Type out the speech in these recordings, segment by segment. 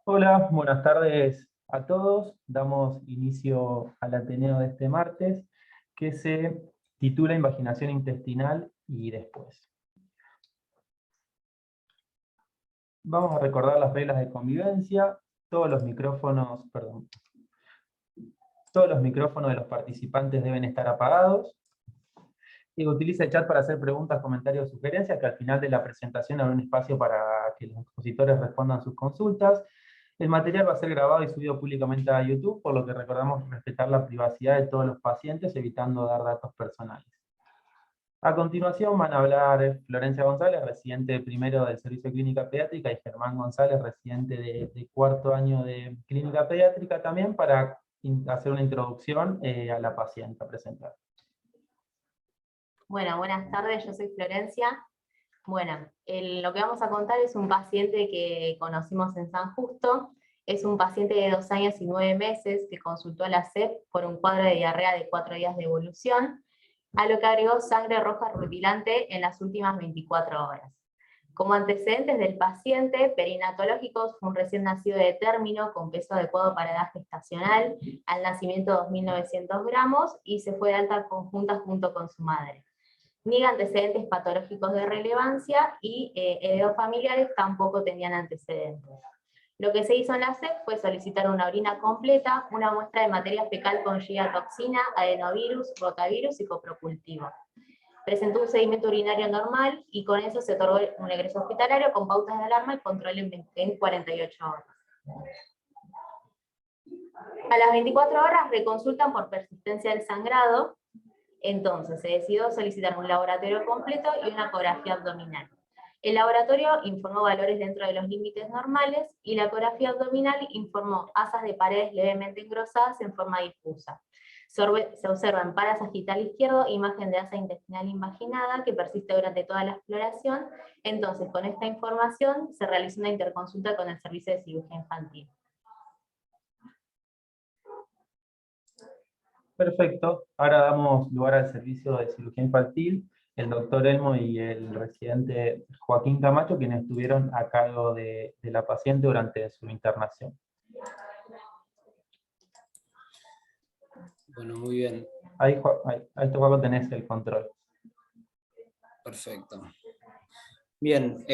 Hola, buenas tardes a todos. Damos inicio al Ateneo de este martes, que se titula Invaginación intestinal y después. Vamos a recordar las reglas de convivencia. Todos los micrófonos de los participantes deben estar apagados. Y utiliza el chat para hacer preguntas, comentarios, sugerencias, que al final de la presentación habrá un espacio para que los expositores respondan sus consultas. El material va a ser grabado y subido públicamente a YouTube, por lo que recordamos respetar la privacidad de todos los pacientes, evitando dar datos personales. A continuación van a hablar Florencia González, residente primero del Servicio de Clínica Pediátrica, y Germán González, residente de cuarto año de Clínica Pediátrica, también para hacer una introducción a la paciente a presentar. Bueno, buenas tardes, yo soy Florencia. Bueno, lo que vamos a contar es un paciente que conocimos en San Justo. Es un paciente de 2 años y 9 meses que consultó a la SEP por un cuadro de diarrea de 4 días de evolución, a lo que agregó sangre roja rutilante en las últimas 24 horas. Como antecedentes del paciente, perinatológicos, fue un recién nacido de término con peso adecuado para edad gestacional, al nacimiento 2.900 gramos, y se fue de alta conjunta junto con su madre. Niega antecedentes patológicos de relevancia y herederos familiares tampoco tenían antecedentes. Lo que se hizo en la SEP fue solicitar una orina completa, una muestra de materia fecal con gigatoxina, adenovirus, rotavirus y coprocultivo. Presentó un sedimento urinario normal y con eso se otorgó un egreso hospitalario con pautas de alarma y control en 48 horas. A las 24 horas reconsultan por persistencia del sangrado. Entonces se decidió solicitar un laboratorio completo y una ecografía abdominal. El laboratorio informó valores dentro de los límites normales y la ecografía abdominal informó asas de paredes levemente engrosadas en forma difusa. Se observa en parasagital izquierdo imagen de asa intestinal invaginada que persiste durante toda la exploración. Entonces, con esta información se realizó una interconsulta con el servicio de cirugía infantil. Perfecto, ahora damos lugar al servicio de cirugía infantil, el doctor Elmo y el residente Joaquín Camacho, quienes estuvieron a cargo de la paciente durante su internación. Bueno, muy bien. Ahí Juaco, tenés el control. Perfecto. Bien,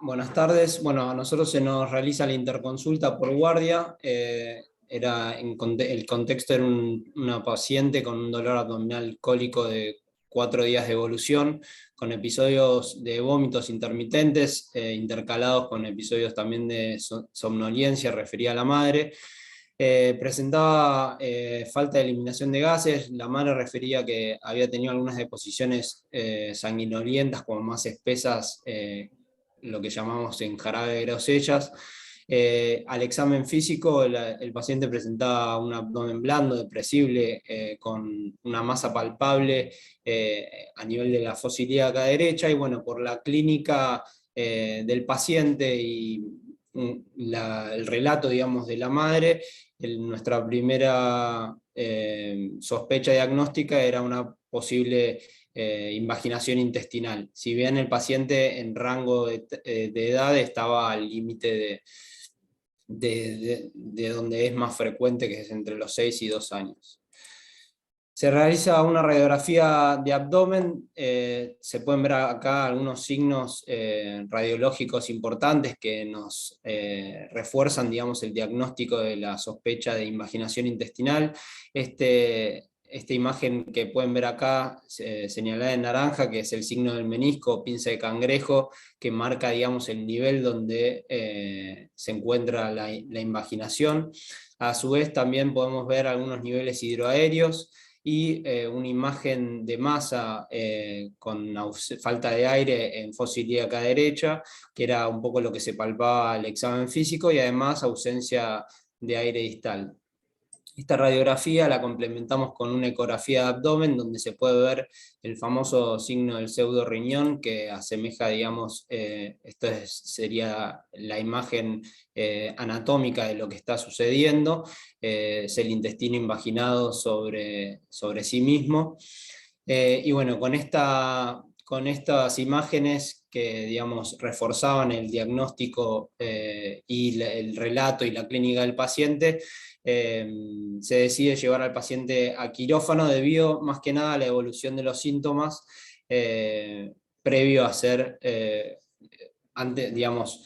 buenas tardes. Bueno, a nosotros se nos realiza la interconsulta por guardia. El contexto era una paciente con un dolor abdominal cólico de 4 días de evolución, con episodios de vómitos intermitentes, intercalados con episodios también de somnolencia, refería a la madre. Presentaba falta de eliminación de gases. La madre refería que había tenido algunas deposiciones sanguinolientas, como más espesas, lo que llamamos en jarabe de grosellas. Al examen físico, el paciente presentaba un abdomen blando, depresible, con una masa palpable a nivel de la fosa ilíaca derecha, y bueno, por la clínica del paciente y el relato, digamos, de la madre, nuestra primera sospecha diagnóstica era una posible invaginación intestinal, si bien el paciente en rango de edad estaba al límite de donde es más frecuente, que es entre los 6 y 2 años. Se realiza una radiografía de abdomen. Se pueden ver acá algunos signos radiológicos importantes que nos refuerzan, digamos, el diagnóstico de la sospecha de invaginación intestinal. Esta imagen que pueden ver acá, señalada en naranja, que es el signo del menisco, pinza de cangrejo, que marca, digamos, el nivel donde se encuentra la invaginación. A su vez también podemos ver algunos niveles hidroaéreos, y una imagen de masa con falta de aire en fosa ilíaca derecha, que era un poco lo que se palpaba al examen físico, y además ausencia de aire distal. Esta radiografía la complementamos con una ecografía de abdomen, donde se puede ver el famoso signo del pseudo riñón, que asemeja, digamos, sería la imagen anatómica de lo que está sucediendo, es el intestino invaginado sobre sí mismo. Y bueno, con estas imágenes que, digamos, reforzaban el diagnóstico y el relato y la clínica del paciente, se decide llevar al paciente a quirófano debido más que nada a la evolución de los síntomas previo a ser, antes, digamos,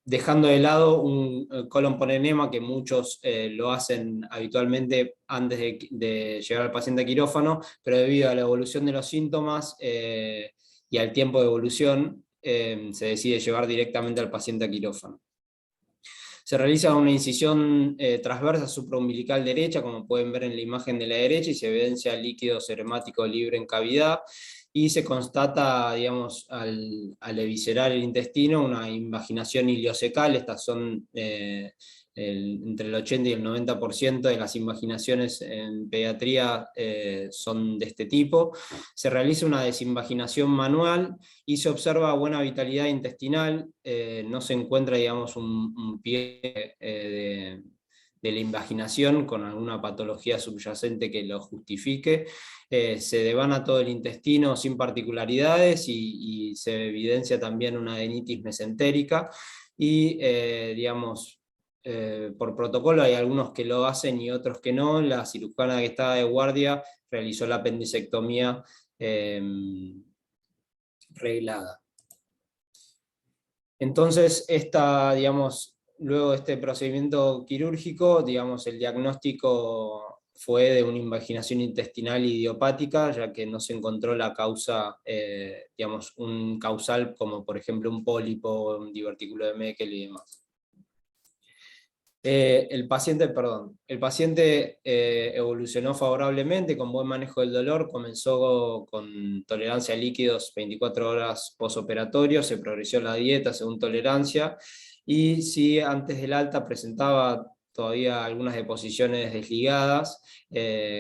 dejando de lado un colon por enema, que muchos lo hacen habitualmente antes de llegar al paciente a quirófano, pero debido a la evolución de los síntomas y al tiempo de evolución, se decide llevar directamente al paciente a quirófano. Se realiza una incisión transversa supraumbilical derecha, como pueden ver en la imagen de la derecha, y se evidencia líquido seremático libre en cavidad, y se constata, digamos, al eviscerar el intestino, una invaginación iliocecal. Estas son entre el 80 y el 90% de las invaginaciones en pediatría son de este tipo. Se realiza una desinvaginación manual y se observa buena vitalidad intestinal. No se encuentra, digamos, un pie de la invaginación con alguna patología subyacente que lo justifique. Se devana todo el intestino sin particularidades y se evidencia también una adenitis mesentérica. Y, digamos, por protocolo hay algunos que lo hacen y otros que no. La cirujana que estaba de guardia realizó la apendicectomía reglada. Entonces, digamos, luego de este procedimiento quirúrgico, digamos, el diagnóstico fue de una invaginación intestinal idiopática, ya que no se encontró la causa, digamos, un causal como por ejemplo un pólipo, un divertículo de Meckel y demás. El paciente evolucionó favorablemente, con buen manejo del dolor, comenzó con tolerancia a líquidos 24 horas postoperatorio, se progresó la dieta según tolerancia, y si antes del alta presentaba todavía algunas deposiciones desligadas,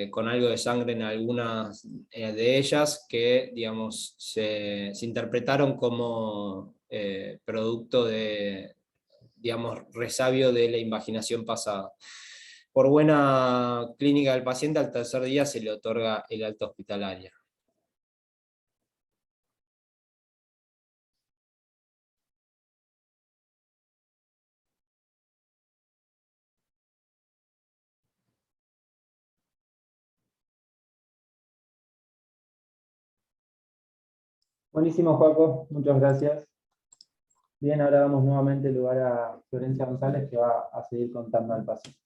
con algo de sangre en algunas de ellas, que, digamos, se interpretaron como producto de, digamos, resabio de la invaginación pasada. Por buena clínica del paciente, al tercer día se le otorga el alta hospitalaria. Buenísimo, Joaco, muchas gracias. Bien, ahora damos nuevamente lugar a Florencia González, que va a seguir contando al paciente.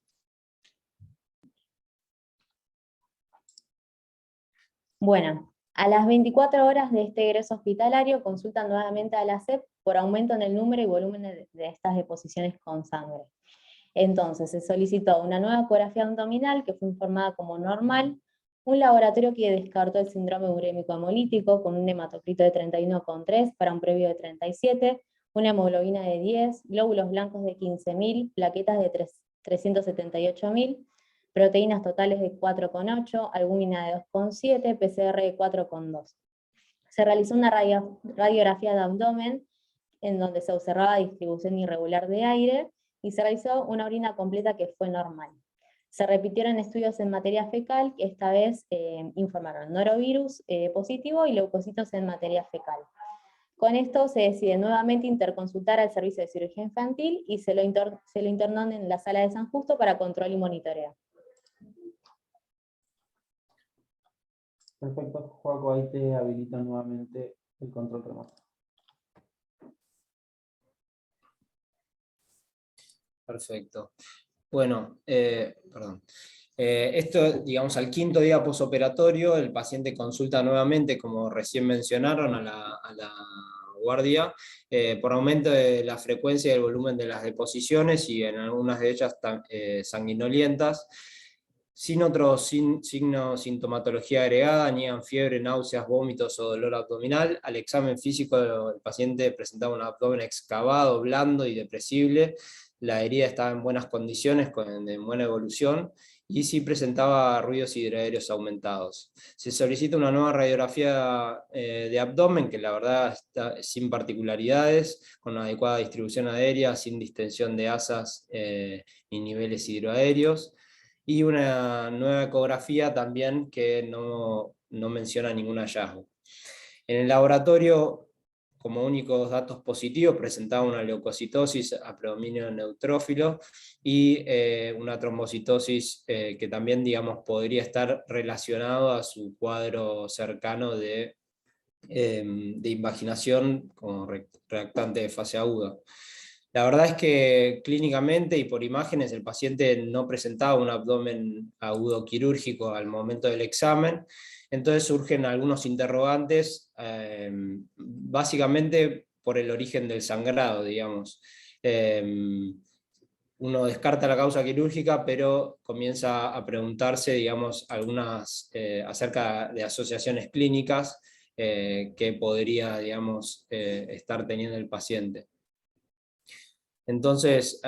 Bueno, a las 24 horas de este egreso hospitalario consultan nuevamente a la SEP por aumento en el número y volumen de estas deposiciones con sangre. Entonces se solicitó una nueva ecografía abdominal que fue informada como normal, un laboratorio que descartó el síndrome urémico hemolítico con un hematocrito de 31,3 para un previo de 37, una hemoglobina de 10, glóbulos blancos de 15.000, plaquetas de 378.000, proteínas totales de 4,8, albúmina de 2,7, PCR de 4,2. Se realizó una radiografía de abdomen en donde se observaba distribución irregular de aire y se realizó una orina completa que fue normal. Se repitieron estudios en materia fecal, que esta vez informaron norovirus positivo y leucocitos en materia fecal. Con esto se decide nuevamente interconsultar al servicio de cirugía infantil y se lo internó en la sala de San Justo para control y monitoreo. Perfecto, Joaco, ahí te habilito nuevamente el control remoto. Perfecto. Bueno, perdón. Esto, digamos, al quinto día posoperatorio, el paciente consulta nuevamente, como recién mencionaron, a la guardia, por aumento de la frecuencia y el volumen de las deposiciones, y en algunas de ellas sanguinolientas, sin otro signo sintomatología agregada, niegan fiebre, náuseas, vómitos o dolor abdominal. Al examen físico, el paciente presentaba un abdomen excavado, blando y depresible. La herida estaba en buenas condiciones, en buena evolución, y sí presentaba ruidos hidroaéreos aumentados. Se solicita una nueva radiografía de abdomen, que la verdad está sin particularidades, con una adecuada distribución aérea, sin distensión de asas ni niveles hidroaéreos, y una nueva ecografía también que no menciona ningún hallazgo. En el laboratorio, como únicos datos positivos, presentaba una leucocitosis a predominio neutrófilo y una trombocitosis que también, digamos, podría estar relacionado a su cuadro cercano de invaginación como reactante de fase aguda. La verdad es que clínicamente y por imágenes el paciente no presentaba un abdomen agudo quirúrgico al momento del examen, entonces surgen algunos interrogantes, básicamente por el origen del sangrado, digamos. Uno descarta la causa quirúrgica, pero comienza a preguntarse, digamos, algunas acerca de asociaciones clínicas que podría, digamos, estar teniendo el paciente. Entonces,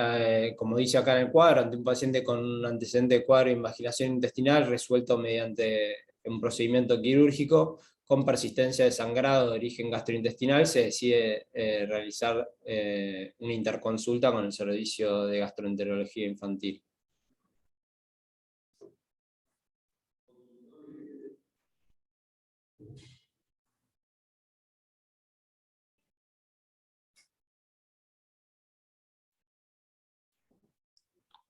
como dice acá en el cuadro, ante un paciente con un antecedente de cuadro de invaginación intestinal resuelto mediante un procedimiento quirúrgico con persistencia de sangrado de origen gastrointestinal, se decide realizar una interconsulta con el servicio de gastroenterología infantil.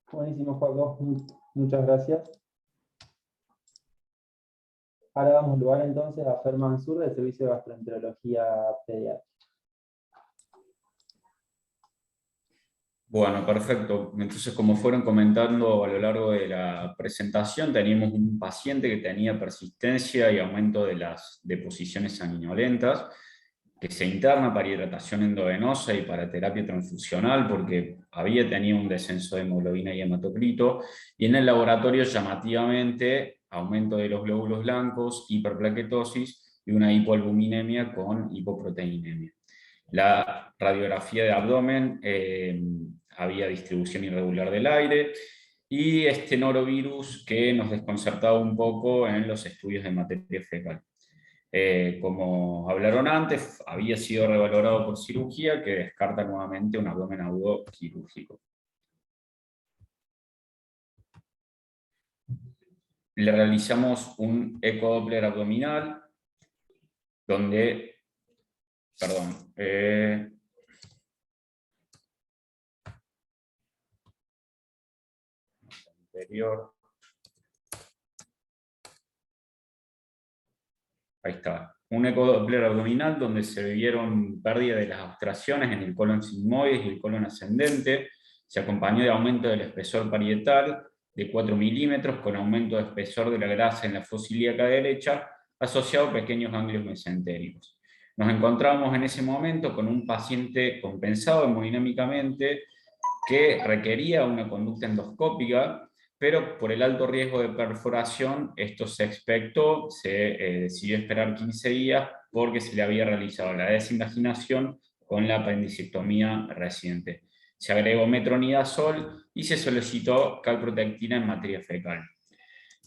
Buenísimo, Joaco. Muchas gracias. Ahora damos lugar entonces a Fer Mansur del Servicio de Gastroenterología Pediátrica. Bueno, perfecto. Entonces, como fueron comentando a lo largo de la presentación, teníamos un paciente que tenía persistencia y aumento de las deposiciones sanguinolentas, que se interna para hidratación endovenosa y para terapia transfusional porque había tenido un descenso de hemoglobina y hematocrito, y en el laboratorio llamativamente aumento de los glóbulos blancos, hiperplaquetosis y una hipoalbuminemia con hipoproteinemia. La radiografía de abdomen había distribución irregular del aire y este norovirus que nos desconcertaba un poco en los estudios de materia fecal. Como hablaron antes, había sido revalorado por cirugía, que descarta nuevamente un abdomen agudo quirúrgico. Le realizamos un ecodoppler abdominal, donde, perdón, anterior. Ahí está. Un ecodoppler abdominal donde se vieron pérdida de las abstracciones en el colon sigmoides y el colon ascendente. Se acompañó de aumento del espesor parietal de 4 milímetros con aumento de espesor de la grasa en la fosa ilíaca derecha asociado a pequeños ganglios mesentéricos. Nos encontramos en ese momento con un paciente compensado hemodinámicamente que requería una conducta endoscópica, pero por el alto riesgo de perforación, esto se expectó, se decidió esperar 15 días porque se le había realizado la desinvaginación con la apendicectomía reciente. Se agregó metronidazol y se solicitó calprotectina en materia fecal.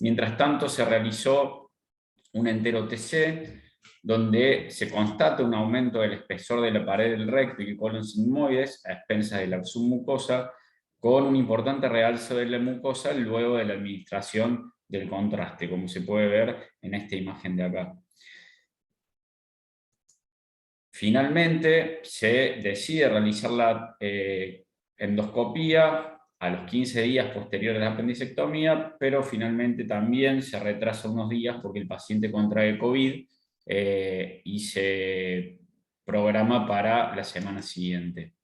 Mientras tanto, se realizó un entero-TC, donde se constata un aumento del espesor de la pared del recto y el colon sigmoides a expensas de la submucosa, con un importante realce de la mucosa luego de la administración del contraste, como se puede ver en esta imagen de acá. Finalmente, se decide realizar la endoscopía a los 15 días posteriores a la apendicectomía, pero finalmente también se retrasa unos días porque el paciente contrae COVID y se programa para la semana siguiente.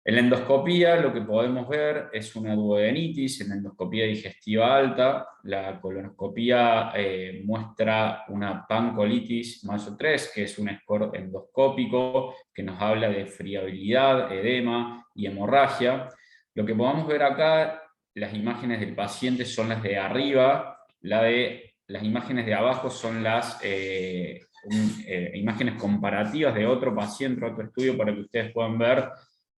En la endoscopía lo que podemos ver es una duodenitis, en la endoscopía digestiva alta. La colonoscopía muestra una pancolitis Mayo 3, que es un score endoscópico que nos habla de friabilidad, edema y hemorragia. Lo que podemos ver acá, las imágenes del paciente son las de arriba, las imágenes de abajo son las imágenes comparativas de otro paciente, otro estudio, para que ustedes puedan ver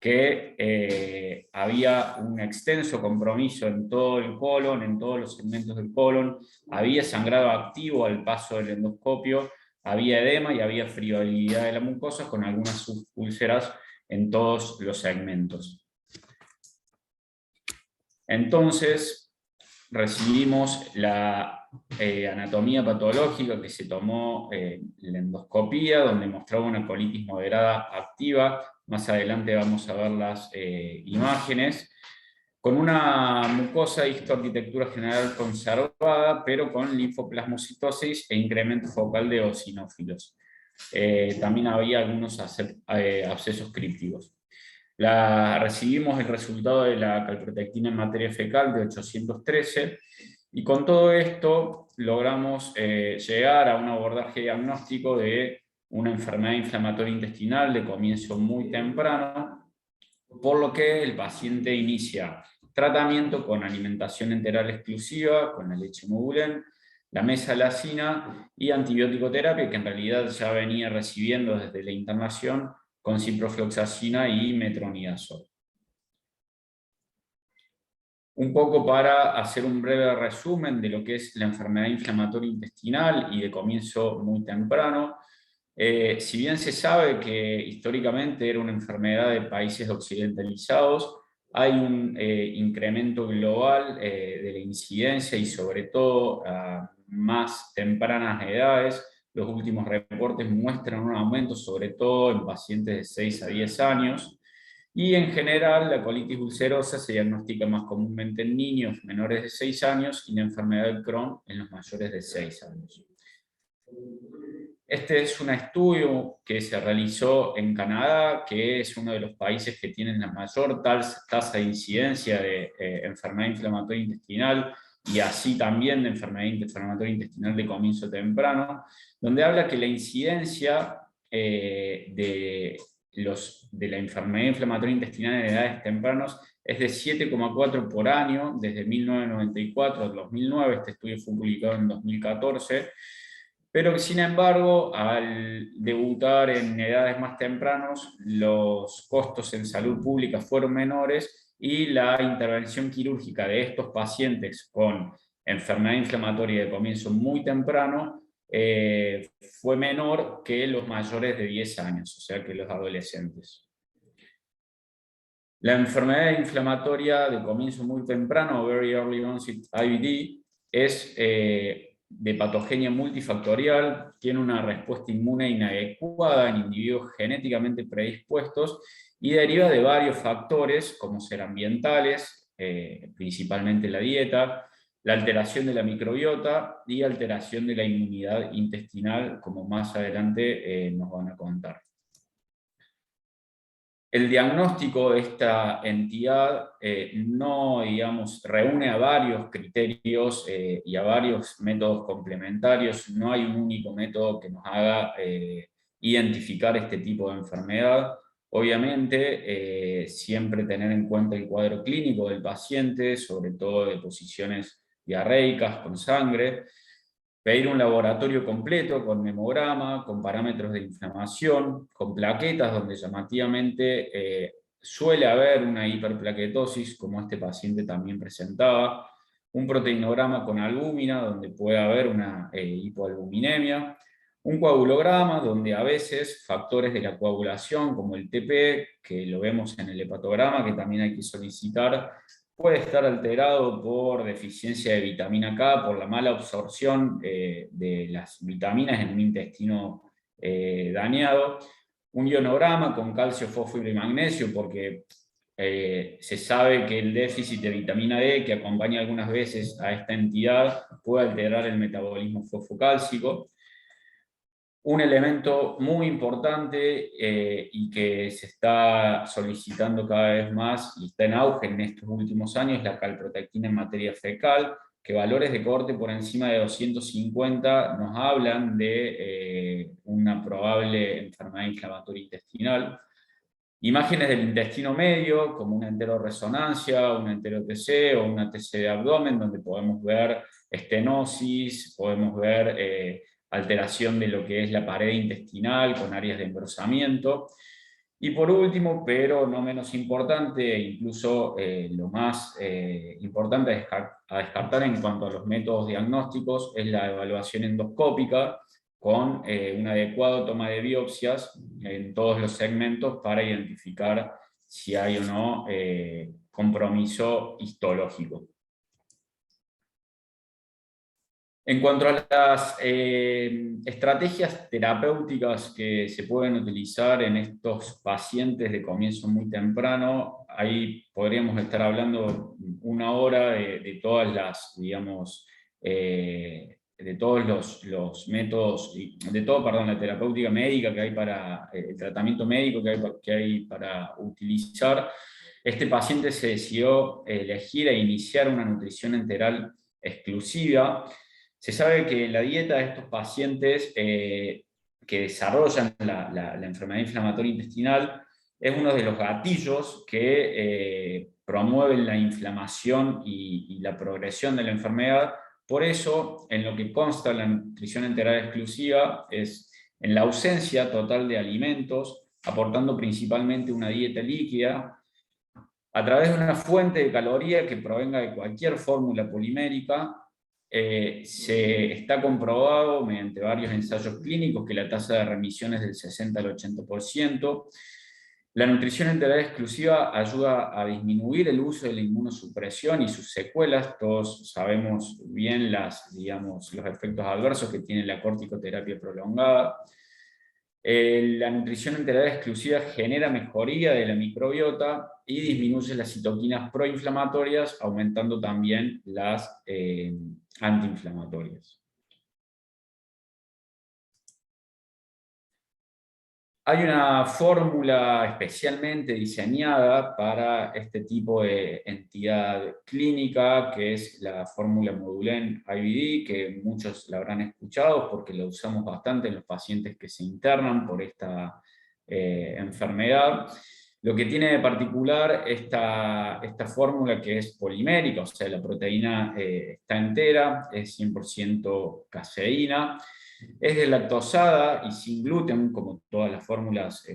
que había un extenso compromiso en todo el colon, en todos los segmentos del colon, había sangrado activo al paso del endoscopio, había edema y había friabilidad de la mucosa con algunas subúlceras en todos los segmentos. Entonces, recibimos la anatomía patológica que se tomó la endoscopía, donde mostraba una colitis moderada activa. Más adelante vamos a ver las imágenes, con una mucosa de histoarquitectura general conservada, pero con linfoplasmocitosis e incremento focal de eosinófilos. También había algunos abscesos crípticos. Recibimos el resultado de la calprotectina en materia fecal de 813, y con todo esto logramos llegar a un abordaje diagnóstico de una enfermedad inflamatoria intestinal de comienzo muy temprano, por lo que el paciente inicia tratamiento con alimentación enteral exclusiva, con la leche Mobulen, la mesalazina y antibiótico terapia, que en realidad ya venía recibiendo desde la internación con ciprofloxacina y metronidazol. Un poco para hacer un breve resumen de lo que es la enfermedad inflamatoria intestinal y de comienzo muy temprano. Si bien se sabe que históricamente era una enfermedad de países occidentalizados, hay un incremento global de la incidencia y sobre todo a más tempranas edades. Los últimos reportes muestran un aumento sobre todo en pacientes de 6 a 10 años. Y en general la colitis ulcerosa se diagnostica más comúnmente en niños menores de 6 años y la enfermedad de Crohn en los mayores de 6 años. Este es un estudio que se realizó en Canadá, que es uno de los países que tienen la mayor tasa de incidencia de enfermedad inflamatoria intestinal y así también de enfermedad inflamatoria intestinal de comienzo temprano, donde habla que la incidencia de la enfermedad inflamatoria intestinal en edades tempranas es de 7,4 por año desde 1994 al 2009. Este estudio fue publicado en 2014. Pero sin embargo, al debutar en edades más tempranas, los costos en salud pública fueron menores y la intervención quirúrgica de estos pacientes con enfermedad inflamatoria de comienzo muy temprano fue menor que los mayores de 10 años, o sea que los adolescentes. La enfermedad inflamatoria de comienzo muy temprano, Very Early Onset IBD, es de patogenia multifactorial, tiene una respuesta inmune inadecuada en individuos genéticamente predispuestos y deriva de varios factores, como ser ambientales, principalmente la dieta, la alteración de la microbiota y alteración de la inmunidad intestinal, como más adelante nos van a contar. El diagnóstico de esta entidad no, digamos, reúne a varios criterios y a varios métodos complementarios. No hay un único método que nos haga identificar este tipo de enfermedad. Obviamente, siempre tener en cuenta el cuadro clínico del paciente, sobre todo de posiciones diarreicas con sangre. Pedir un laboratorio completo con hemograma, con parámetros de inflamación, con plaquetas donde llamativamente suele haber una hiperplaquetosis, como este paciente también presentaba, un proteinograma con albúmina donde puede haber una hipoalbuminemia, un coagulograma donde a veces factores de la coagulación como el TP, que lo vemos en el hepatograma, que también hay que solicitar, puede estar alterado por deficiencia de vitamina K, por la mala absorción de las vitaminas en un intestino dañado. Un ionograma con calcio, fósforo y magnesio, porque se sabe que el déficit de vitamina D, que acompaña algunas veces a esta entidad, puede alterar el metabolismo fosfocálcico. Un elemento muy importante y que se está solicitando cada vez más y está en auge en estos últimos años es la calprotectina en materia fecal, que valores de corte por encima de 250 nos hablan de una probable enfermedad inflamatoria intestinal. Imágenes del intestino medio, como una enteroresonancia, una enter-OTC o una TC de abdomen, donde podemos ver estenosis, podemos ver alteración de lo que es la pared intestinal con áreas de engrosamiento. Y por último, pero no menos importante, e incluso lo más importante a descartar en cuanto a los métodos diagnósticos, es la evaluación endoscópica, con una adecuada toma de biopsias en todos los segmentos para identificar si hay o no compromiso histológico. En cuanto a las estrategias terapéuticas que se pueden utilizar en estos pacientes de comienzo muy temprano, ahí podríamos estar hablando una hora de todas las, digamos, de todos los métodos, de todo, perdón, la terapéutica médica que hay para, el tratamiento médico que hay para utilizar. Este paciente se decidió elegir e iniciar una nutrición enteral exclusiva. Se sabe que la dieta de estos pacientes que desarrollan la enfermedad inflamatoria intestinal es uno de los gatillos que promueven la inflamación y la progresión de la enfermedad. Por eso, en lo que consta la nutrición enteral exclusiva es en la ausencia total de alimentos, aportando principalmente una dieta líquida, a través de una fuente de caloría que provenga de cualquier fórmula polimérica. Se está comprobado mediante varios ensayos clínicos que la tasa de remisión es del 60 al 80%. La nutrición enteral exclusiva ayuda a disminuir el uso de la inmunosupresión y sus secuelas. Todos sabemos bien los efectos adversos que tiene la corticoterapia prolongada. La nutrición enteral exclusiva genera mejoría de la microbiota y disminuye las citoquinas proinflamatorias, aumentando también las antiinflamatorias. Hay una fórmula especialmente diseñada para este tipo de entidad clínica, que es la fórmula Modulen IBD, que muchos la habrán escuchado porque la usamos bastante en los pacientes que se internan por esta enfermedad. Lo que tiene de particular esta fórmula, que es polimérica, o sea, la proteína está entera, es 100% caseína, es deslactosada y sin gluten, como todas las fórmulas,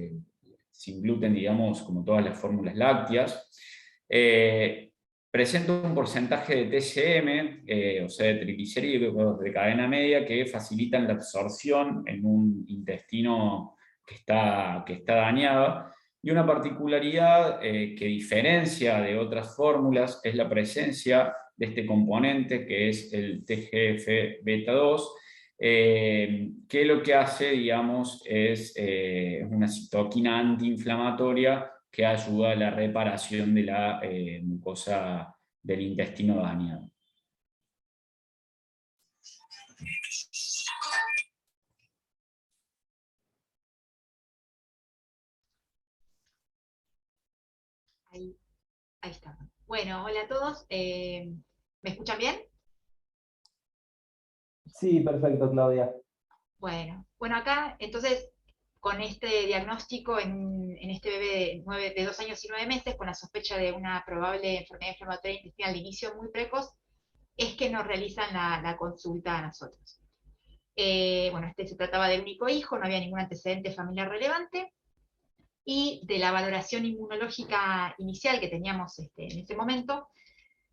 sin gluten, digamos, como todas las fórmulas lácteas. Presenta un porcentaje de TCM, o sea, de triglicéridos de cadena media, que facilitan la absorción en un intestino que está dañado. Y una particularidad que diferencia de otras fórmulas es la presencia de este componente, que es el TGF-beta2, que lo que hace, digamos, es una citoquina antiinflamatoria que ayuda a la reparación de la mucosa del intestino dañado. Ahí está. Bueno, hola a todos. ¿Me escuchan bien? Sí, perfecto, Claudia. Bueno, acá, entonces, con este diagnóstico en este bebé de 2 años y 9 meses, con la sospecha de una probable enfermedad inflamatoria intestinal de inicio muy precoz, es que nos realizan la consulta a nosotros. Se trataba de único hijo, no había ningún antecedente familiar relevante, y de la valoración inmunológica inicial que teníamos en ese momento,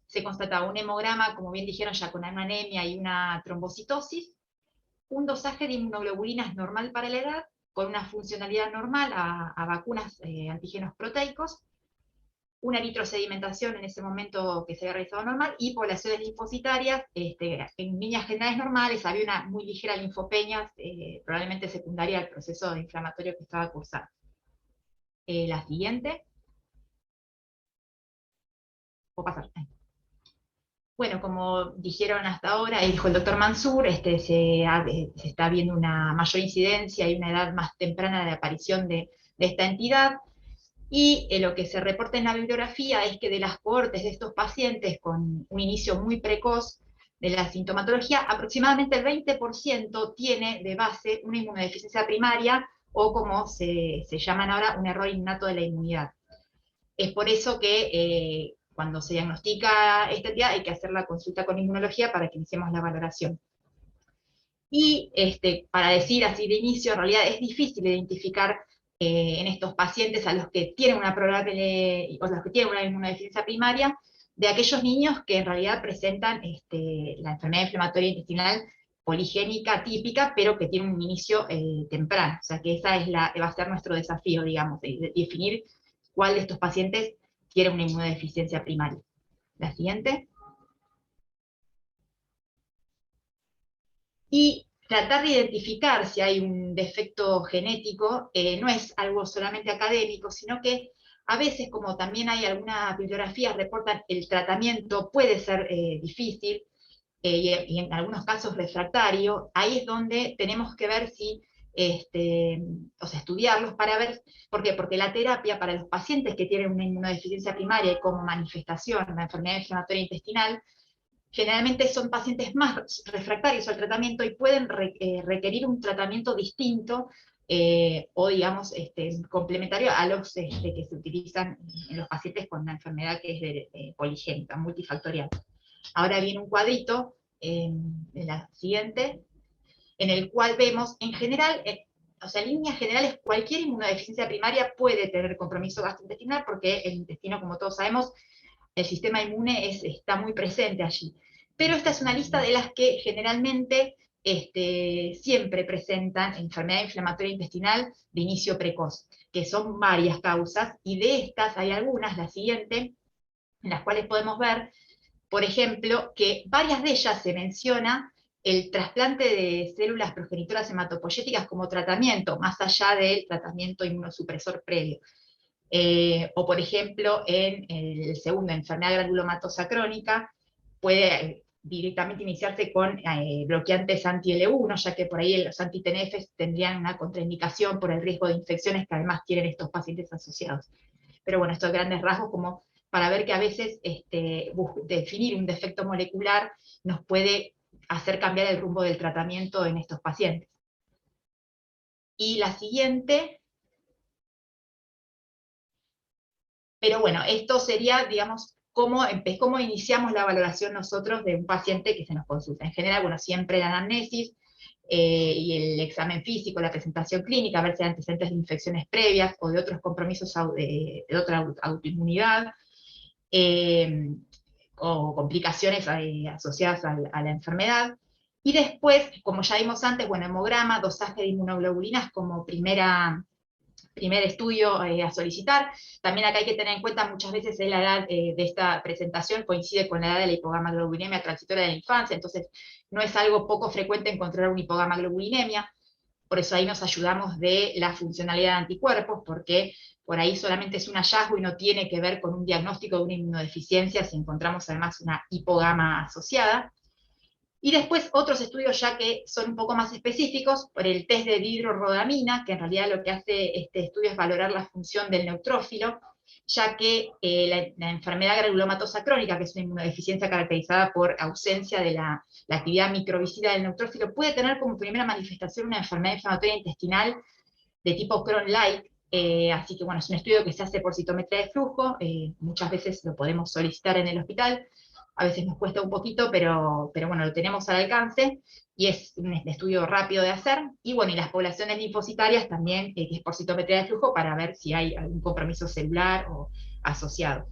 se constataba un hemograma, como bien dijeron, ya con una anemia y una trombocitosis, un dosaje de inmunoglobulinas normal para la edad, con una funcionalidad normal a vacunas antígenos proteicos, una eritrosedimentación en ese momento que se había realizado normal, y poblaciones linfocitarias, en líneas generales normales, había una muy ligera linfopenia, probablemente secundaria al proceso inflamatorio que estaba cursando. La siguiente. ¿Puedo pasar? Bueno, como dijeron hasta ahora, dijo el doctor Mansur, se está viendo una mayor incidencia y una edad más temprana de aparición de esta entidad, y lo que se reporta en la bibliografía es que de las cohortes de estos pacientes con un inicio muy precoz de la sintomatología, aproximadamente el 20% tiene de base una inmunodeficiencia primaria, o como se llaman ahora, un error innato de la inmunidad. Es por eso que cuando se diagnostica esta entidad hay que hacer la consulta con inmunología para que iniciemos la valoración. Y para decir así de inicio, en realidad es difícil identificar en estos pacientes a los que tienen una probable, o los que tienen una inmunodeficiencia primaria, de aquellos niños que en realidad presentan la enfermedad inflamatoria intestinal poligénica típica, pero que tiene un inicio temprano. O sea que esa va a ser nuestro desafío, digamos, de definir cuál de estos pacientes tiene una inmunodeficiencia primaria. La siguiente. Y tratar de identificar si hay un defecto genético no es algo solamente académico, sino que a veces, como también hay algunas bibliografías reportan, el tratamiento puede ser difícil, y en algunos casos refractario. Ahí es donde tenemos que ver si, o sea, estudiarlos para ver, ¿por qué? Porque la terapia para los pacientes que tienen una inmunodeficiencia primaria y como manifestación la enfermedad inflamatoria intestinal, generalmente son pacientes más refractarios al tratamiento y pueden requerir un tratamiento distinto, o digamos complementario a los que se utilizan en los pacientes con una enfermedad que es poligénica, multifactorial. Ahora viene un cuadrito, en la siguiente, en el cual vemos, en general, o sea, en líneas generales, cualquier inmunodeficiencia primaria puede tener compromiso gastrointestinal, porque el intestino, como todos sabemos, el sistema inmune está muy presente allí. Pero esta es una lista de las que generalmente siempre presentan enfermedad inflamatoria intestinal de inicio precoz, que son varias causas, y de estas hay algunas, la siguiente, en las cuales podemos ver, por ejemplo, que varias de ellas se menciona el trasplante de células progenitoras hematopoyéticas como tratamiento, más allá del tratamiento inmunosupresor previo. O por ejemplo, en el segundo, enfermedad granulomatosa crónica, puede directamente iniciarse con bloqueantes anti-L1, ya que por ahí los anti-TNF tendrían una contraindicación por el riesgo de infecciones que además tienen estos pacientes asociados. Pero bueno, estos grandes rasgos como para ver que a veces definir un defecto molecular nos puede hacer cambiar el rumbo del tratamiento en estos pacientes. Y la siguiente. Pero bueno, esto sería, digamos, cómo iniciamos la valoración nosotros de un paciente que se nos consulta. En general, bueno, siempre la anamnesis y el examen físico, la presentación clínica, a ver si hay antecedentes de infecciones previas o de otros compromisos de otra autoinmunidad, o complicaciones asociadas a la enfermedad. Y después, como ya vimos antes, bueno, hemograma, dosaje de inmunoglobulinas como primer estudio a solicitar. También acá hay que tener en cuenta, muchas veces la edad de esta presentación coincide con la edad de la hipogamaglobulinemia transitoria de la infancia, entonces no es algo poco frecuente encontrar una hipogamaglobulinemia, por eso ahí nos ayudamos de la funcionalidad de anticuerpos, porque por ahí solamente es un hallazgo y no tiene que ver con un diagnóstico de una inmunodeficiencia si encontramos además una hipogama asociada. Y después otros estudios ya que son un poco más específicos, por el test de dihidrorrodamina, que en realidad lo que hace este estudio es valorar la función del neutrófilo, ya que la enfermedad granulomatosa crónica, que es una inmunodeficiencia caracterizada por ausencia de la actividad microbicida del neutrófilo, puede tener como primera manifestación una enfermedad inflamatoria intestinal de tipo Crohn-like. Así que bueno, es un estudio que se hace por citometría de flujo, muchas veces lo podemos solicitar en el hospital, a veces nos cuesta un poquito, pero bueno, lo tenemos al alcance, y es un estudio rápido de hacer, y bueno, y las poblaciones linfocitarias también, que es por citometría de flujo, para ver si hay algún compromiso celular o asociado.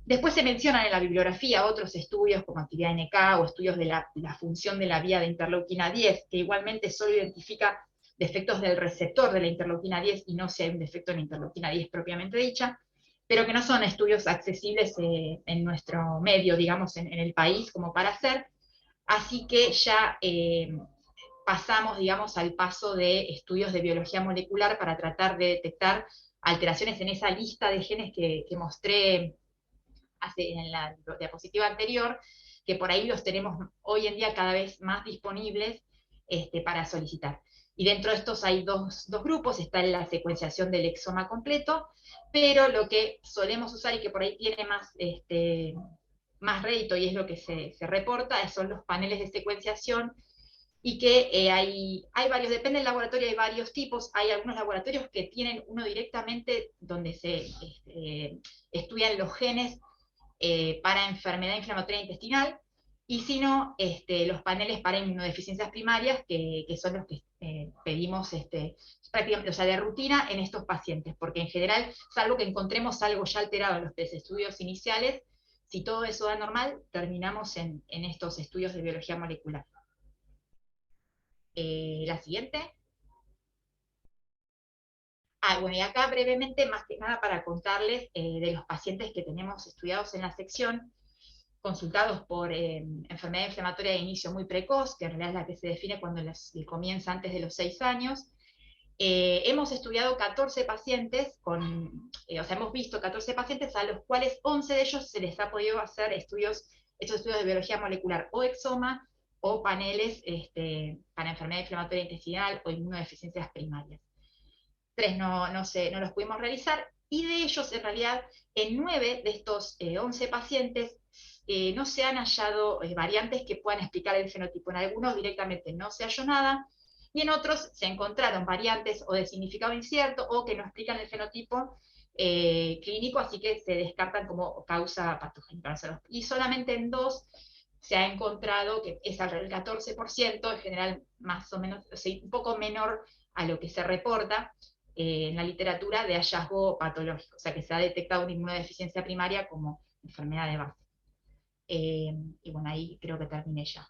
Después se mencionan en la bibliografía otros estudios como actividad NK o estudios de la función de la vía de interleuquina 10, que igualmente solo identifica defectos del receptor de la interleuquina 10 y no si hay un defecto en la interleuquina 10 propiamente dicha, pero que no son estudios accesibles en nuestro medio, digamos, en el país como para hacer, así que ya pasamos, digamos, al paso de estudios de biología molecular para tratar de detectar alteraciones en esa lista de genes que mostré en la diapositiva anterior, que por ahí los tenemos hoy en día cada vez más disponibles para solicitar. Y dentro de estos hay dos grupos, está la secuenciación del exoma completo, pero lo que solemos usar y que por ahí tiene más rédito y es lo que se reporta, son los paneles de secuenciación, y que hay varios, depende del laboratorio, hay varios tipos. Hay algunos laboratorios que tienen uno directamente donde se estudian los genes para enfermedad inflamatoria intestinal, y si no, los paneles para inmunodeficiencias primarias, que son los que pedimos prácticamente, o sea, de rutina en estos pacientes, porque en general, salvo que encontremos algo ya alterado en los estudios iniciales, si todo eso da normal, terminamos en estos estudios de biología molecular. La siguiente. Bueno, y acá brevemente, más que nada para contarles de los pacientes que tenemos estudiados en la sección, consultados por enfermedad inflamatoria de inicio muy precoz, que en realidad es la que se define cuando comienza antes de los 6 años. Hemos estudiado 14 pacientes, o sea, hemos visto 14 pacientes a los cuales 11 de ellos se les ha podido hacer estos estudios de biología molecular o exoma o paneles para enfermedad inflamatoria intestinal o inmunodeficiencias primarias. 3 no los pudimos realizar, y de ellos, en realidad, en 9 de estos 11 pacientes no se han hallado variantes que puedan explicar el fenotipo. En algunos directamente no se halló nada, y en otros se encontraron variantes o de significado incierto o que no explican el fenotipo clínico, así que se descartan como causa patogénica. Y solamente en 2 se ha encontrado, que es alrededor del 14%, en general más o menos, o sea, un poco menor a lo que se reporta en la literatura, de hallazgo patológico, o sea que se ha detectado una inmunodeficiencia primaria como enfermedad de base. Y bueno, ahí creo que terminé ya.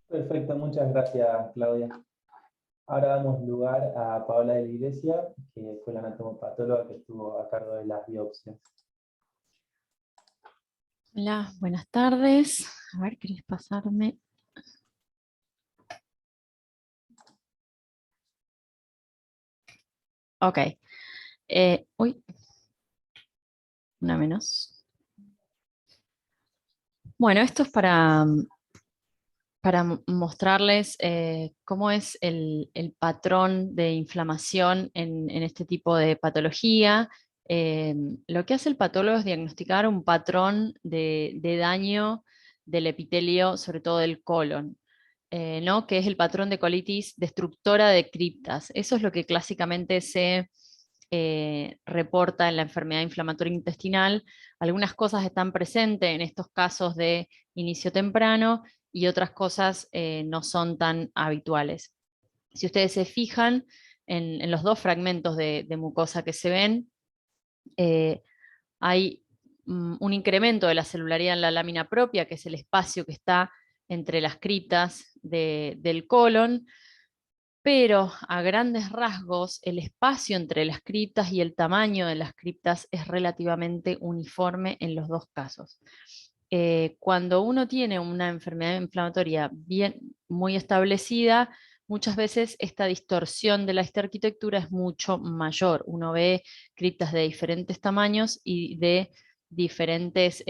Perfecto, muchas gracias, Claudia. Ahora damos lugar a Paola de la Iglesia, que fue la anatomopatóloga que estuvo a cargo de las biopsias. Hola, buenas tardes. A ver, ¿querés pasarme? Ok. Uy. Una menos. Bueno, esto es para mostrarles cómo es el patrón de inflamación en este tipo de patología. Lo que hace el patólogo es diagnosticar un patrón de daño del epitelio, sobre todo del colon, ¿no? Que es el patrón de colitis destructora de criptas. Eso es lo que clásicamente se reporta en la enfermedad inflamatoria intestinal. Algunas cosas están presentes en estos casos de inicio temprano y otras cosas no son tan habituales. Si ustedes se fijan en los 2 fragmentos de mucosa que se ven, hay un incremento de la celularidad en la lámina propia, que es el espacio que está entre las criptas del colon, pero a grandes rasgos el espacio entre las criptas y el tamaño de las criptas es relativamente uniforme en los 2 casos. Cuando uno tiene una enfermedad inflamatoria muy establecida, muchas veces esta distorsión de la arquitectura es mucho mayor. Uno ve criptas de diferentes tamaños y de diferentes,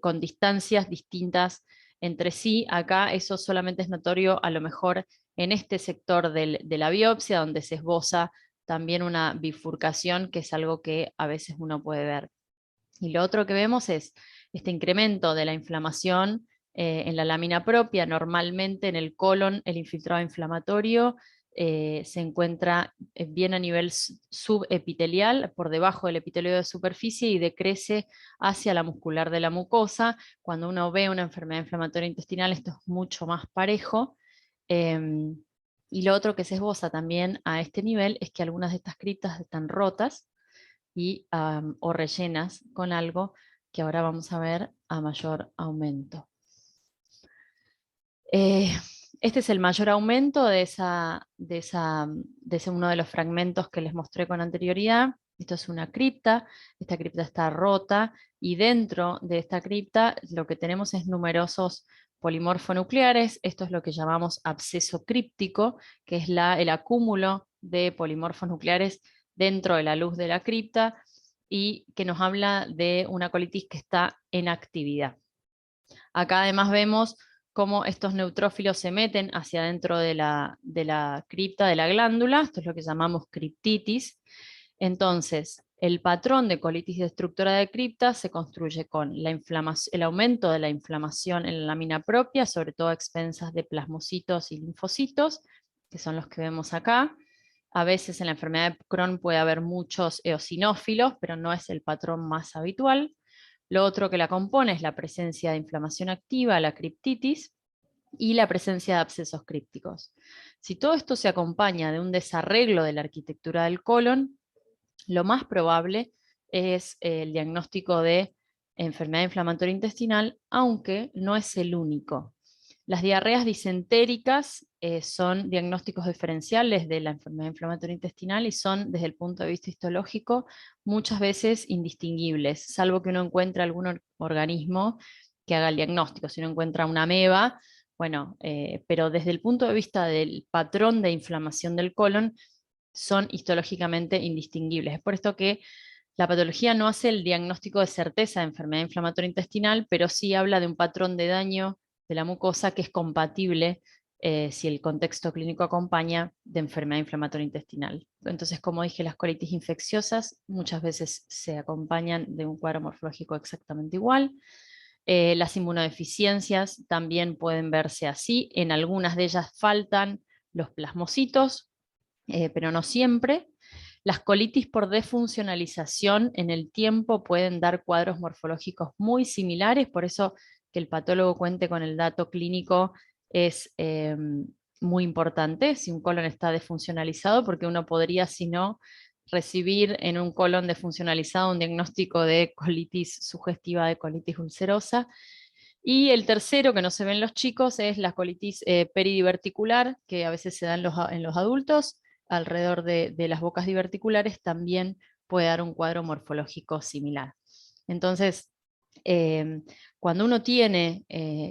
con distancias distintas entre sí. Acá eso solamente es notorio a lo mejor en este sector de la biopsia, donde se esboza también una bifurcación, que es algo que a veces uno puede ver. Y lo otro que vemos es este incremento de la inflamación en la lámina propia. Normalmente en el colon el infiltrado inflamatorio se encuentra bien a nivel subepitelial, por debajo del epitelio de superficie, y decrece hacia la muscular de la mucosa. Cuando uno ve una enfermedad inflamatoria intestinal, esto es mucho más parejo. Y lo otro que se esboza también a este nivel es que algunas de estas criptas están rotas o rellenas con algo que ahora vamos a ver a mayor aumento. Este es el mayor aumento de ese uno de los fragmentos que les mostré con anterioridad. Esto es una cripta, esta cripta está rota, y dentro de esta cripta lo que tenemos es numerosos polimorfonucleares. Esto es lo que llamamos absceso críptico, que es el acúmulo de polimorfos nucleares dentro de la luz de la cripta, y que nos habla de una colitis que está en actividad. Acá además vemos cómo estos neutrófilos se meten hacia adentro de la cripta de la glándula. Esto es lo que llamamos criptitis. Entonces, el patrón de colitis destructora de cripta se construye con el aumento de la inflamación en la lámina propia, sobre todo a expensas de plasmocitos y linfocitos, que son los que vemos acá. A veces en la enfermedad de Crohn puede haber muchos eosinófilos, pero no es el patrón más habitual. Lo otro que la compone es la presencia de inflamación activa, la criptitis, y la presencia de abscesos crípticos. Si todo esto se acompaña de un desarreglo de la arquitectura del colon, lo más probable es el diagnóstico de enfermedad inflamatoria intestinal, aunque no es el único. Las diarreas disentéricas son diagnósticos diferenciales de la enfermedad inflamatoria intestinal y son, desde el punto de vista histológico, muchas veces indistinguibles, salvo que uno encuentre algún organismo que haga el diagnóstico. Si uno encuentra una ameba, bueno, pero desde el punto de vista del patrón de inflamación del colon, son histológicamente indistinguibles. Es por esto que la patología no hace el diagnóstico de certeza de enfermedad inflamatoria intestinal, pero sí habla de un patrón de daño de la mucosa que es compatible, si el contexto clínico acompaña, de enfermedad inflamatoria intestinal. Entonces, como dije, las colitis infecciosas muchas veces se acompañan de un cuadro morfológico exactamente igual. Las inmunodeficiencias también pueden verse así. En algunas de ellas faltan los plasmocitos, pero no siempre. Las colitis por defuncionalización en el tiempo pueden dar cuadros morfológicos muy similares, por eso que el patólogo cuente con el dato clínico es muy importante si un colon está defuncionalizado, porque uno podría, si no, recibir en un colon defuncionalizado un diagnóstico de colitis sugestiva, de colitis ulcerosa. Y el tercero, que no se ve en los chicos, es la colitis peridiverticular, que a veces se da en los adultos, alrededor de las bocas diverticulares, también puede dar un cuadro morfológico similar. Entonces, cuando uno tiene,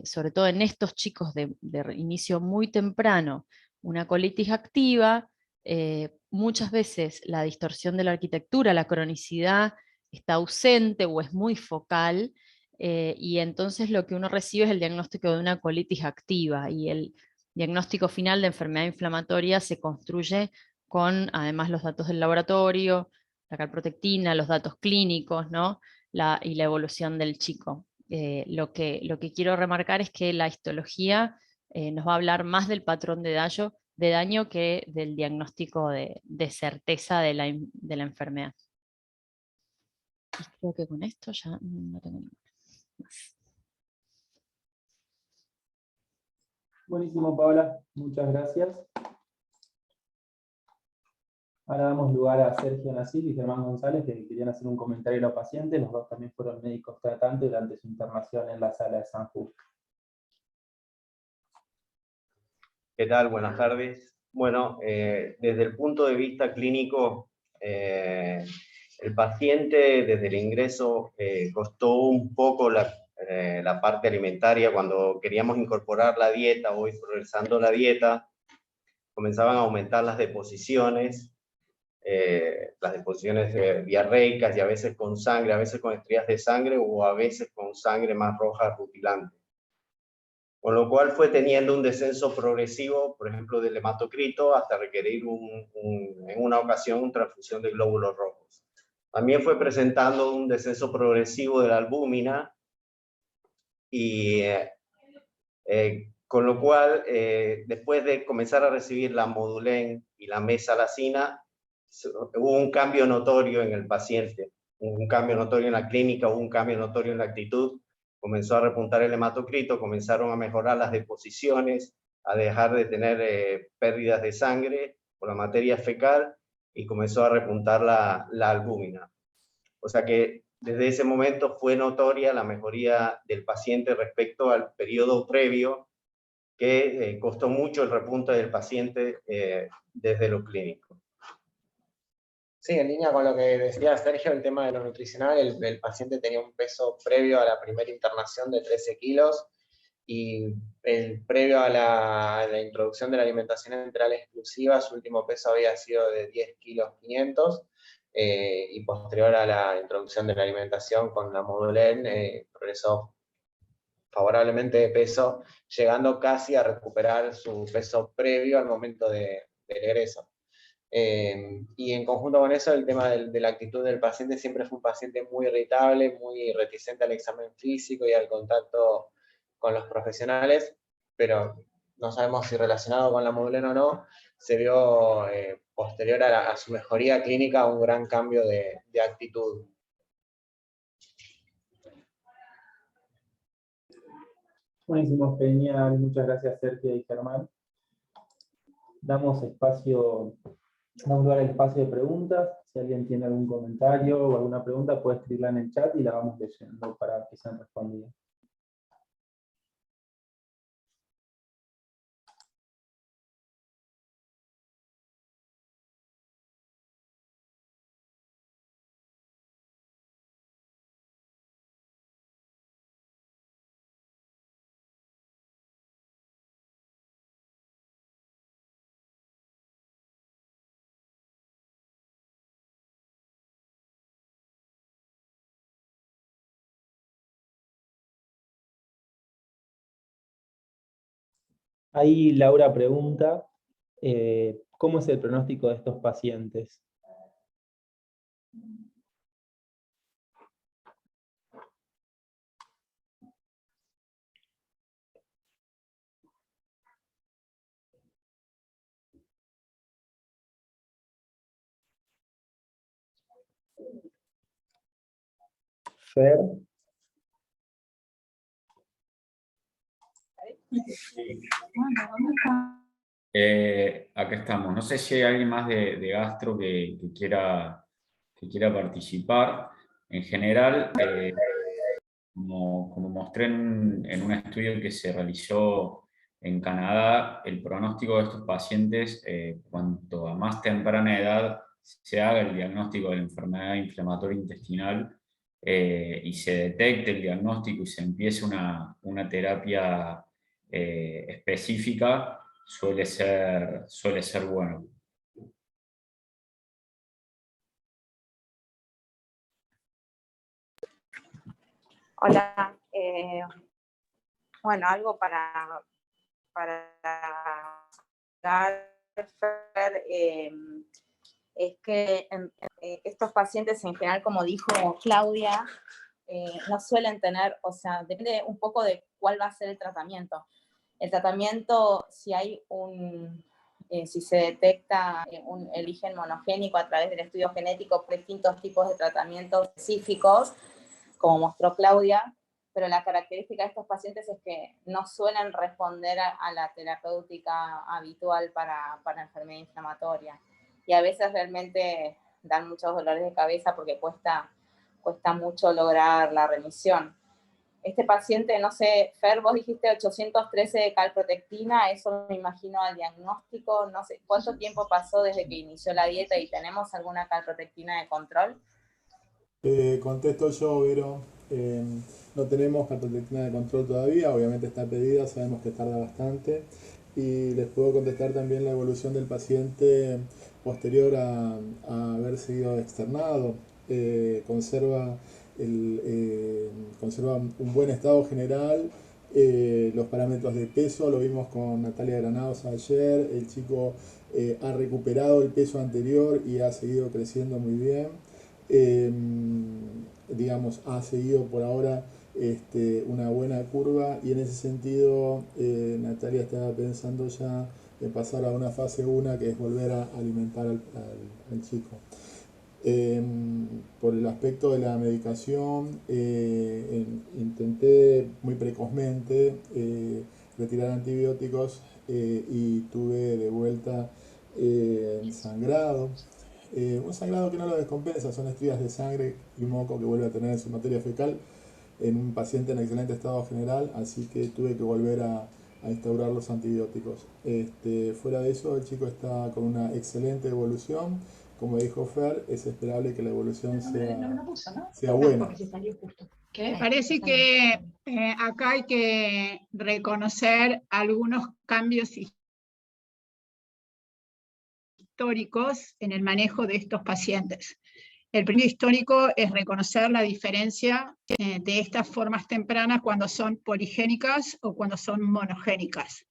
sobre todo en estos chicos de inicio muy temprano, una colitis activa, muchas veces la distorsión de la arquitectura, la cronicidad está ausente o es muy focal, y entonces lo que uno recibe es el diagnóstico de una colitis activa, y el diagnóstico final de enfermedad inflamatoria se construye con, además, los datos del laboratorio, la calprotectina, los datos clínicos, ¿no? Y la evolución del chico. Lo que quiero remarcar es que la histología nos va a hablar más del patrón de daño que del diagnóstico de certeza de la enfermedad. Y creo que con esto ya no tengo ninguna más. Buenísimo, Paola. Muchas gracias. Ahora damos lugar a Sergio Nasil y Germán González, que querían hacer un comentario a los pacientes. Los dos también fueron médicos tratantes durante su internación en la sala de San Justo. ¿Qué tal? Buenas tardes. Bueno, desde el punto de vista clínico, el paciente desde el ingreso costó un poco la parte alimentaria. Cuando queríamos incorporar la dieta o ir progresando la dieta, comenzaban a aumentar las deposiciones diarreicas, y a veces con sangre, a veces con estrías de sangre o a veces con sangre más roja rutilante. Con lo cual fue teniendo un descenso progresivo, por ejemplo, del hematocrito, hasta requerir en una ocasión una transfusión de glóbulos rojos. También fue presentando un descenso progresivo de la albúmina, y con lo cual, después de comenzar a recibir la Modulén y la mesalazina, hubo un cambio notorio en el paciente, un cambio notorio en la clínica, hubo un cambio notorio en la actitud. Comenzó a repuntar el hematocrito, comenzaron a mejorar las deposiciones, a dejar de tener pérdidas de sangre por la materia fecal, y comenzó a repuntar la albúmina. O sea que desde ese momento fue notoria la mejoría del paciente respecto al periodo previo, que costó mucho el repunte del paciente desde lo clínico. Sí, en línea con lo que decía Sergio, el tema de lo nutricional, el paciente tenía un peso previo a la primera internación de 13 kilos, y previo a la introducción de la alimentación enteral exclusiva, su último peso había sido de 10 kilos 500, y posterior a la introducción de la alimentación con la Modulén, progresó favorablemente de peso, llegando casi a recuperar su peso previo al momento del egreso. Y en conjunto con eso, el tema de la actitud del paciente: siempre fue un paciente muy irritable, muy reticente al examen físico y al contacto con los profesionales, pero no sabemos si relacionado con la Modulén o no, se vio posterior a su mejoría clínica un gran cambio de actitud. Buenísimo, genial. Muchas gracias, Sergio y Germán. Damos lugar al espacio de preguntas. Si alguien tiene algún comentario o alguna pregunta, puede escribirla en el chat y la vamos leyendo para que sean respondidas. Ahí Laura pregunta, ¿cómo es el pronóstico de estos pacientes? Fer. Acá estamos. No sé si hay alguien más de gastro que quiera participar. En general, como mostré en un estudio que se realizó en Canadá, el pronóstico de estos pacientes, cuanto a más temprana edad se haga el diagnóstico de la enfermedad inflamatoria intestinal y se detecte el diagnóstico y se empiece una terapia específica, suele ser bueno. Hola, bueno, algo para es que estos pacientes en general, como dijo Claudia, no suelen tener, o sea, depende un poco de cuál va a ser el tratamiento. El tratamiento, si hay si se detecta el origen monogénico a través del estudio genético, distintos tipos de tratamientos específicos, como mostró Claudia, pero la característica de estos pacientes es que no suelen responder a la terapéutica habitual para enfermedad inflamatoria. Y a veces realmente dan muchos dolores de cabeza porque cuesta mucho lograr la remisión. Este paciente, no sé, Fer, vos dijiste 813 de calprotectina, eso me imagino al diagnóstico, no sé, ¿cuánto tiempo pasó desde que inició la dieta y tenemos alguna calprotectina de control? Contesto yo, Vero. No tenemos calprotectina de control todavía, obviamente está pedida, sabemos que tarda bastante. Y les puedo contestar también la evolución del paciente posterior a haber sido externado. Conserva un buen estado general. Los parámetros de peso, lo vimos con Natalia Granados ayer, el chico ha recuperado el peso anterior y ha seguido creciendo muy bien. Digamos, ha seguido por ahora una buena curva y en ese sentido Natalia estaba pensando ya en pasar a una fase 1 que es volver a alimentar al chico. Por el aspecto de la medicación, intenté muy precozmente retirar antibióticos y tuve de vuelta sangrado. Un sangrado que no lo descompensa, son estrías de sangre y moco que vuelve a tener en su materia fecal en un paciente en excelente estado general, así que tuve que volver a instaurar los antibióticos. Fuera de eso, el chico está con una excelente evolución. Como dijo Fer, es esperable que la evolución sea buena. Me parece que acá hay que reconocer algunos cambios históricos en el manejo de estos pacientes. El primer histórico es reconocer la diferencia de estas formas tempranas cuando son poligénicas o cuando son monogénicas.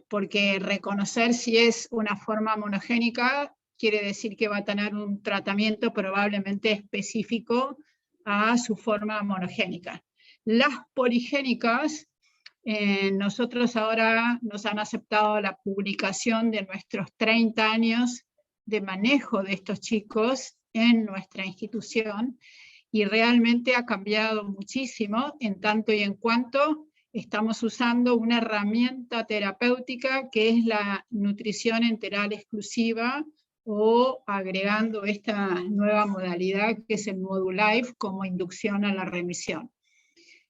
Porque reconocer si es una forma monogénica quiere decir que va a tener un tratamiento probablemente específico a su forma monogénica. Las poligénicas, nosotros ahora nos han aceptado la publicación de nuestros 30 años de manejo de estos chicos en nuestra institución y realmente ha cambiado muchísimo en tanto y en cuanto estamos usando una herramienta terapéutica que es la nutrición enteral exclusiva, o agregando esta nueva modalidad que es el Modulife como inducción a la remisión.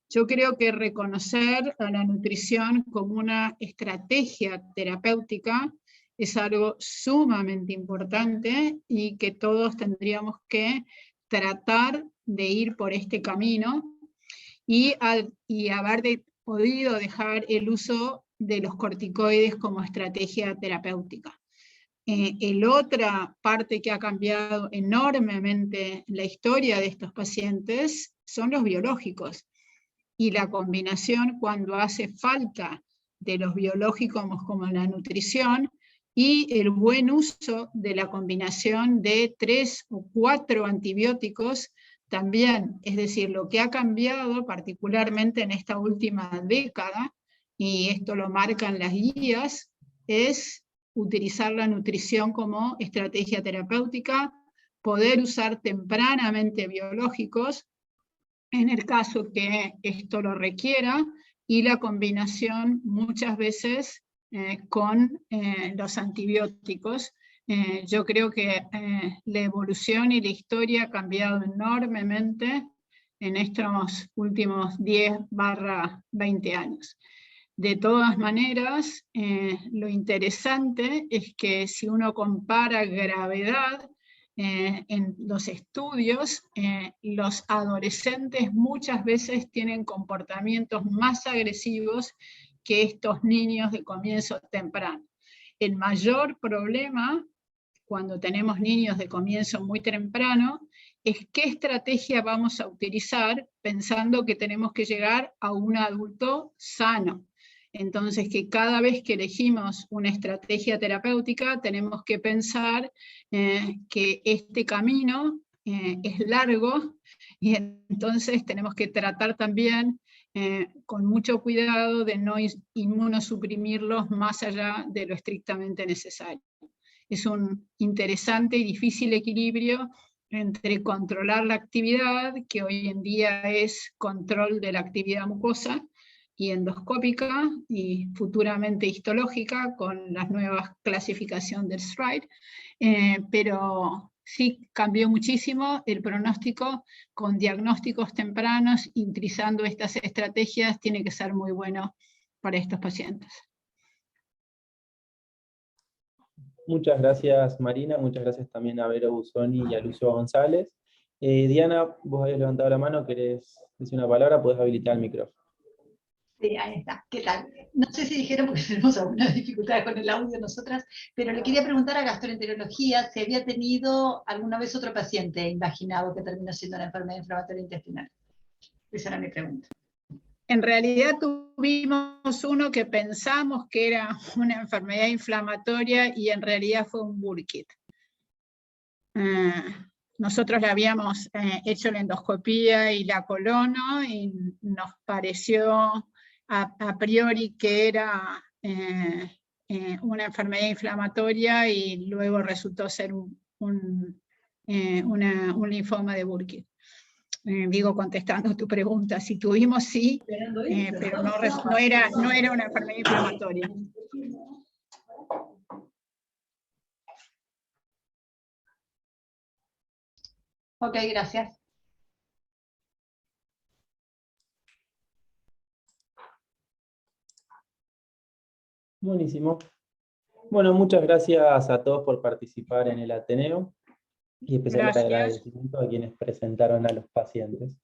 Yo creo que reconocer a la nutrición como una estrategia terapéutica es algo sumamente importante y que todos tendríamos que tratar de ir por este camino y haber podido dejar el uso de los corticoides como estrategia terapéutica. La otra parte que ha cambiado enormemente la historia de estos pacientes son los biológicos, y la combinación cuando hace falta de los biológicos como la nutrición, y el buen uso de la combinación de 3 o 4 antibióticos también. Es decir, lo que ha cambiado particularmente en esta última década, y esto lo marcan las guías, es utilizar la nutrición como estrategia terapéutica, poder usar tempranamente biológicos en el caso que esto lo requiera, y la combinación muchas veces con los antibióticos. Yo creo que la evolución y la historia ha cambiado enormemente en estos últimos 10-20 años. De todas maneras, lo interesante es que si uno compara gravedad en los estudios, los adolescentes muchas veces tienen comportamientos más agresivos que estos niños de comienzo temprano. El mayor problema cuando tenemos niños de comienzo muy temprano es qué estrategia vamos a utilizar pensando que tenemos que llegar a un adulto sano. Entonces, que cada vez que elegimos una estrategia terapéutica tenemos que pensar que este camino es largo, y entonces tenemos que tratar también con mucho cuidado de no inmunosuprimirlos más allá de lo estrictamente necesario. Es un interesante y difícil equilibrio entre controlar la actividad, que hoy en día es control de la actividad mucosa y endoscópica, y futuramente histológica con la nueva clasificación del STRIDE, pero sí cambió muchísimo el pronóstico con diagnósticos tempranos, y utilizando estas estrategias tiene que ser muy bueno para estos pacientes. Muchas gracias, Marina, muchas gracias también a Vero Busoni y a Lucio González. Diana, vos habías levantado la mano, ¿querés decir una palabra? Podés habilitar el micrófono. Sí, ahí está. ¿Qué tal? No sé si dijeron, porque tenemos algunas dificultades con el audio nosotras, pero le quería preguntar a gastroenterología si había tenido alguna vez otro paciente invaginado que terminó siendo una enfermedad inflamatoria intestinal. Esa era mi pregunta. En realidad tuvimos uno que pensamos que era una enfermedad inflamatoria y en realidad fue un Burkitt. Nosotros le habíamos hecho la endoscopía y la colono, y nos pareció a priori que era una enfermedad inflamatoria, y luego resultó ser un linfoma de Burkitt. Digo, contestando tu pregunta, si tuvimos sí, pero no era una enfermedad inflamatoria. Ok, gracias. Buenísimo. Bueno, muchas gracias a todos por participar en el Ateneo, y especial agradecimiento a quienes presentaron a los pacientes.